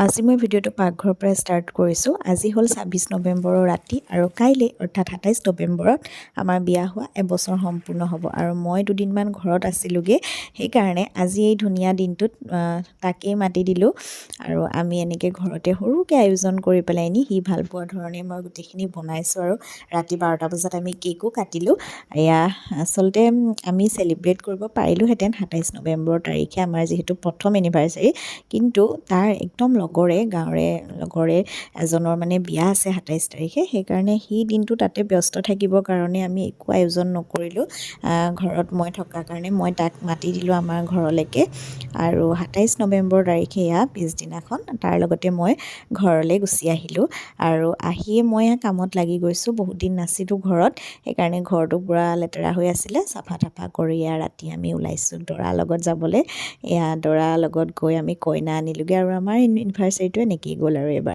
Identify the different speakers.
Speaker 1: আজি মই ভিডিঅ'টো পাকঘৰৰ পৰা ষ্টাৰ্ট কৰিছোঁ। আজি হ'ল ২৬ নৱেম্বৰৰ ৰাতি আৰু কাইলৈ অৰ্থাৎ ২৭ নৱেম্বৰত আমাৰ বিয়া হোৱা এবছৰ সম্পূৰ্ণ হ'ব আৰু মই দুদিনমান ঘৰত আছিলোঁগৈ। সেইকাৰণে আজি এই ধুনীয়া দিনটোত তাকেই মাতি দিলোঁ আৰু আমি এনেকৈ ঘৰতে সৰুকৈ আয়োজন কৰি পেলাই সি ভাল পোৱা ধৰণে মই গোটেইখিনি বনাইছোঁ আৰু ৰাতি ১২টা বজাত আমি কেকো কাটিলোঁ। এয়া আচলতে আমি চেলিব্ৰেট কৰিব পাৰিলোঁহেঁতেন ২৭ নৱেম্বৰ তাৰিখে আমাৰ যিহেতু প্ৰথম এনিভাৰ্চাৰী, কিন্তু তাৰ একদম গাঁৱৰে লগৰে এজনৰ মানে বিয়া আছে ২৭ তাৰিখে। সেইকাৰণে সি দিনটো তাতে ব্যস্ত থাকিবৰ কাৰণে আমি একো আয়োজন নকৰিলোঁ। ঘৰত মই থকাৰ কাৰণে মই তাক মাতি দিলোঁ আমাৰ ঘৰলৈকে আৰু ২৭ নৱেম্বৰ তাৰিখে পিছদিনাখন তাৰ লগতে মই ঘৰলৈ গুচি আহিলোঁ আৰু আহিয়ে মই কামত লাগি গৈছোঁ। বহুত দিন নাছিলোঁ ঘৰত, সেইকাৰণে ঘৰটো পূৰা লেতেৰা হৈ আছিলে। চাফা তাফা কৰি ৰাতি আমি ওলাইছোঁ দৰাৰ লগত যাবলৈ। দৰাৰ লগত গৈ আমি কইনা আনিলোঁগৈ আৰু আমাৰ এনিভাৰ্চাৰীটো এনেকৈয়ে গ'ল আৰু এবাৰ।